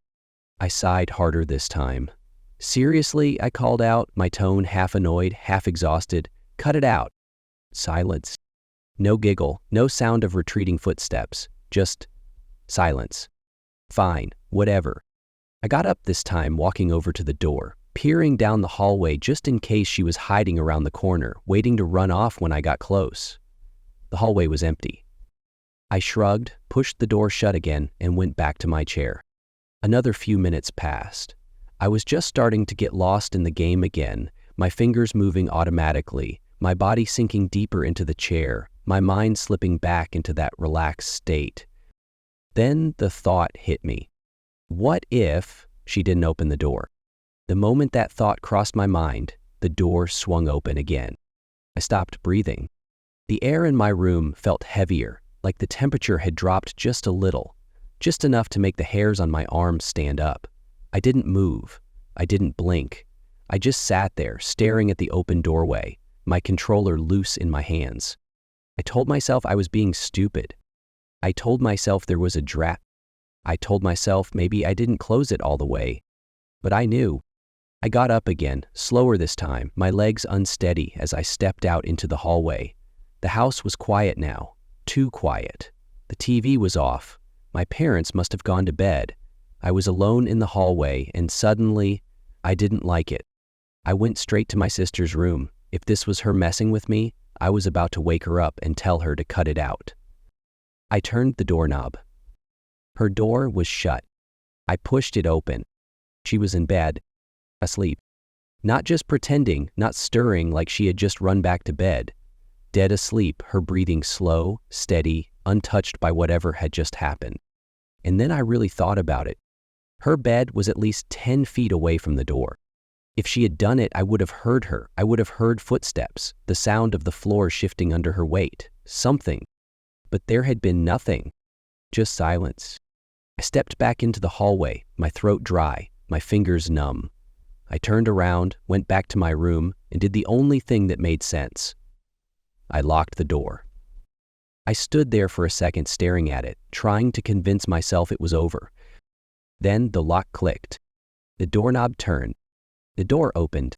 I sighed harder this time. Seriously, I called out, my tone half annoyed, half exhausted. Cut it out. Silence. No giggle, no sound of retreating footsteps, just silence. Fine, whatever. I got up this time, walking over to the door, peering down the hallway just in case she was hiding around the corner, waiting to run off when I got close. The hallway was empty. I shrugged, pushed the door shut again, and went back to my chair. Another few minutes passed. I was just starting to get lost in the game again, my fingers moving automatically, my body sinking deeper into the chair, my mind slipping back into that relaxed state. Then the thought hit me. What if she didn't open the door? The moment that thought crossed my mind, the door swung open again. I stopped breathing. The air in my room felt heavier, like the temperature had dropped just a little, just enough to make the hairs on my arms stand up. I didn't move. I didn't blink. I just sat there, staring at the open doorway, my controller loose in my hands. I told myself I was being stupid. I told myself there was a draft. I told myself maybe I didn't close it all the way. But I knew. I got up again, slower this time, my legs unsteady as I stepped out into the hallway. The house was quiet now, too quiet. The TV was off. My parents must have gone to bed. I was alone in the hallway, and suddenly, I didn't like it. I went straight to my sister's room. If this was her messing with me, I was about to wake her up and tell her to cut it out. I turned the doorknob. Her door was shut. I pushed it open. She was in bed, asleep. Not just pretending, not stirring like she had just run back to bed. Dead asleep, her breathing slow, steady, untouched by whatever had just happened. And then I really thought about it. Her bed was at least 10 feet away from the door. If she had done it, I would have heard her. I would have heard footsteps, the sound of the floor shifting under her weight, something. But there had been nothing, just silence. I stepped back into the hallway, my throat dry, my fingers numb. I turned around, went back to my room, and did the only thing that made sense. I locked the door. I stood there for a second staring at it, trying to convince myself it was over. Then the lock clicked. The doorknob turned. The door opened.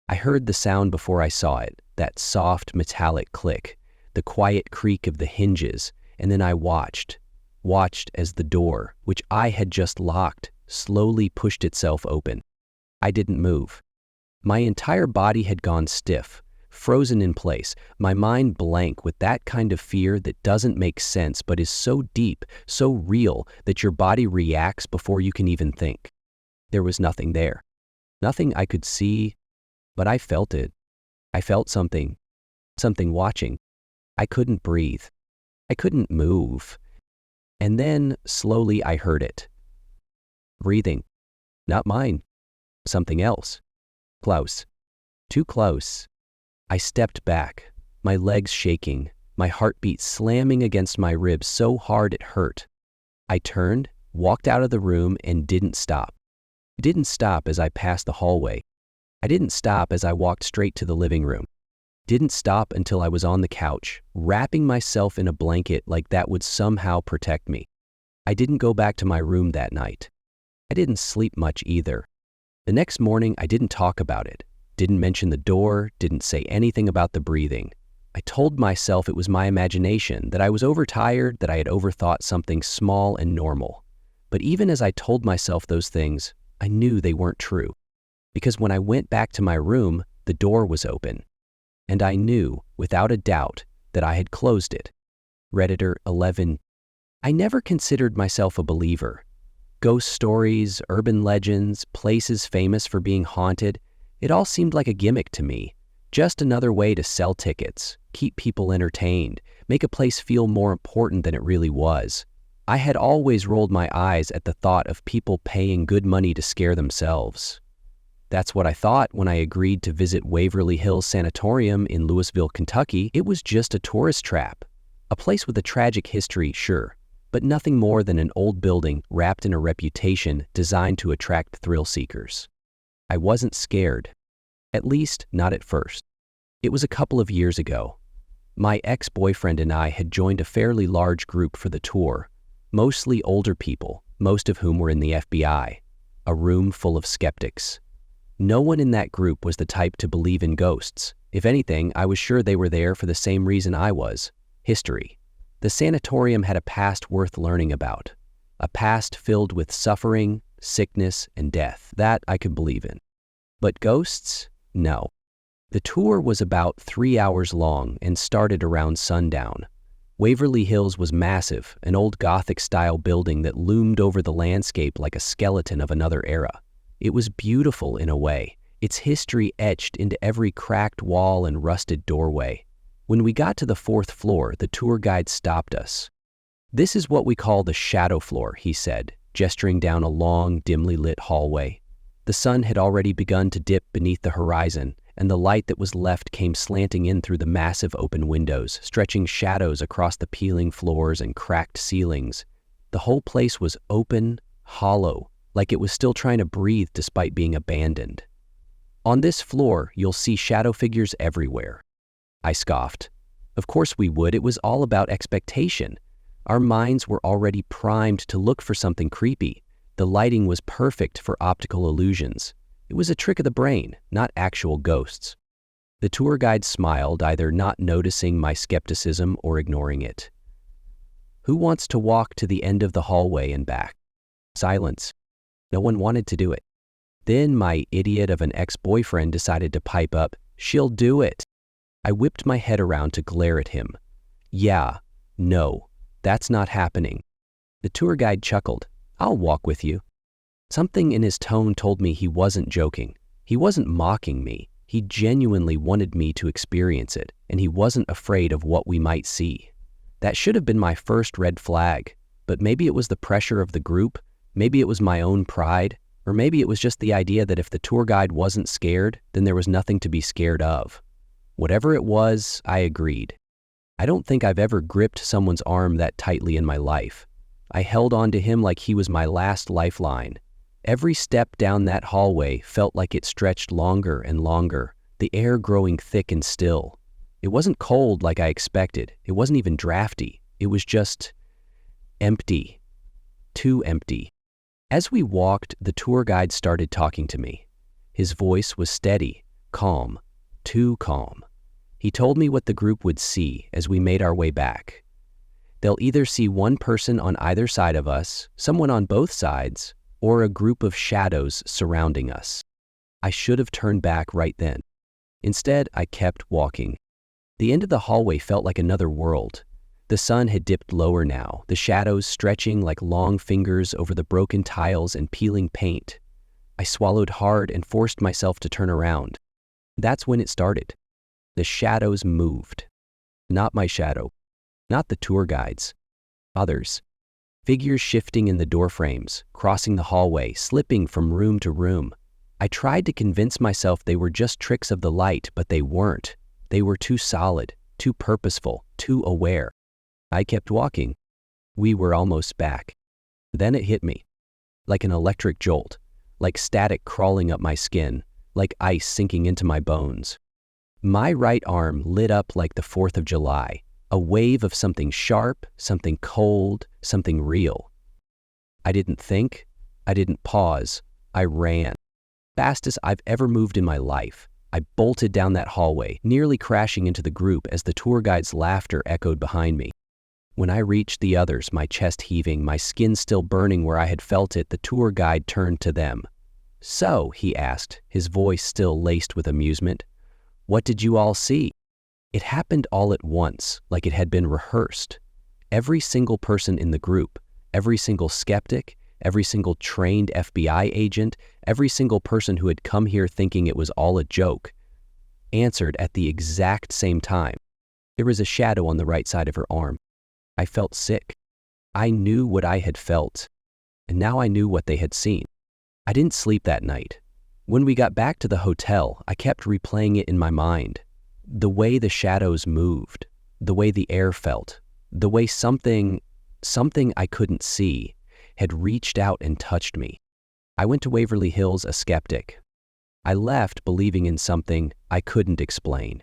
I heard the sound before I saw it, that soft metallic click, the quiet creak of the hinges, and then I watched as the door, which I had just locked, slowly pushed itself open. I didn't move. My entire body had gone stiff, frozen in place, my mind blank with that kind of fear that doesn't make sense but is so deep, so real that your body reacts before you can even think. There was nothing there. Nothing I could see, but I felt it. I felt something watching. I couldn't breathe. I couldn't move. And then, slowly, I heard it. Breathing. Not mine. Something else. Close. Too close. I stepped back, my legs shaking, my heartbeat slamming against my ribs so hard it hurt. I turned, walked out of the room, and didn't stop. I didn't stop as I passed the hallway. I didn't stop as I walked straight to the living room. Didn't stop until I was on the couch, wrapping myself in a blanket like that would somehow protect me. I didn't go back to my room that night. I didn't sleep much either. The next morning, I didn't talk about it, didn't mention the door, didn't say anything about the breathing. I told myself it was my imagination, that I was overtired, that I had overthought something small and normal. But even as I told myself those things, I knew they weren't true. Because when I went back to my room, the door was open. And I knew, without a doubt, that I had closed it. Redditor 11. I never considered myself a believer. Ghost stories, urban legends, places famous for being haunted, it all seemed like a gimmick to me. Just another way to sell tickets, keep people entertained, make a place feel more important than it really was. I had always rolled my eyes at the thought of people paying good money to scare themselves. That's what I thought when I agreed to visit Waverly Hills Sanatorium in Louisville, Kentucky. It was just a tourist trap. A place with a tragic history, sure, but nothing more than an old building wrapped in a reputation designed to attract thrill seekers. I wasn't scared. At least, not at first. It was a couple of years ago. My ex-boyfriend and I had joined a fairly large group for the tour, mostly older people, most of whom were in the FBI, a room full of skeptics. No one in that group was the type to believe in ghosts. If anything, I was sure they were there for the same reason I was: history. The sanatorium had a past worth learning about, a past filled with suffering, sickness, and death. That I could believe in. But ghosts? No. The tour was about 3 hours long and started around sundown. Waverly Hills was massive, an old Gothic-style building that loomed over the landscape like a skeleton of another era. It was beautiful in a way, its history etched into every cracked wall and rusted doorway. When we got to the 4th floor, the tour guide stopped us. "This is what we call the shadow floor," he said, gesturing down a long, dimly lit hallway. The sun had already begun to dip beneath the horizon, and the light that was left came slanting in through the massive open windows, stretching shadows across the peeling floors and cracked ceilings. The whole place was open, hollow, like it was still trying to breathe despite being abandoned. "On this floor, you'll see shadow figures everywhere." I scoffed. Of course we would. It was all about expectation. Our minds were already primed to look for something creepy. The lighting was perfect for optical illusions. It was a trick of the brain, not actual ghosts. The tour guide smiled, either not noticing my skepticism or ignoring it. "Who wants to walk to the end of the hallway and back?" Silence. No one wanted to do it. Then my idiot of an ex-boyfriend decided to pipe up, "She'll do it." I whipped my head around to glare at him. "Yeah, no, that's not happening." The tour guide chuckled. "I'll walk with you." Something in his tone told me he wasn't joking. He wasn't mocking me. He genuinely wanted me to experience it, and he wasn't afraid of what we might see. That should have been my first red flag, but maybe it was the pressure of the group, maybe it was my own pride, or Or maybe it was just the idea that if the tour guide wasn't scared, then there was nothing to be scared of. Whatever it was, I agreed. I don't think I've ever gripped someone's arm that tightly in my life. I held on to him like he was my last lifeline. Every step down that hallway felt like it stretched longer and longer, the air growing thick and still. It wasn't cold like I expected. It wasn't even drafty. It was just empty. Too empty. As we walked, the tour guide started talking to me. His voice was steady, calm, too calm. He told me what the group would see as we made our way back. They'll either see one person on either side of us, someone on both sides, or a group of shadows surrounding us. I should have turned back right then. Instead, I kept walking. The end of the hallway felt like another world. The sun had dipped lower now, the shadows stretching like long fingers over the broken tiles and peeling paint. I swallowed hard and forced myself to turn around. That's when it started. The shadows moved. Not my shadow. Not the tour guide's. Others. Figures shifting in the doorframes, crossing the hallway, slipping from room to room. I tried to convince myself they were just tricks of the light, but they weren't. They were too solid, too purposeful, too aware. I kept walking. We were almost back. Then it hit me. Like an electric jolt, like static crawling up my skin, like ice sinking into my bones. My right arm lit up like the 4th of July, a wave of something sharp, something cold, something real. I didn't think, I didn't pause, I ran. Fastest I've ever moved in my life. I bolted down that hallway, nearly crashing into the group as the tour guide's laughter echoed behind me. When I reached the others, my chest heaving, my skin still burning where I had felt it, the tour guide turned to them. "So," he asked, his voice still laced with amusement, "what did you all see?" It happened all at once, like it had been rehearsed. Every single person in the group, every single skeptic, every single trained FBI agent, every single person who had come here thinking it was all a joke, answered at the exact same time. There was a shadow on the right side of her arm. I felt sick. I knew what I had felt, and now I knew what they had seen. I didn't sleep that night. When we got back to the hotel, I kept replaying it in my mind. The way the shadows moved, the way the air felt, the way something I couldn't see had reached out and touched me. I went to Waverly Hills a skeptic. I left believing in something I couldn't explain.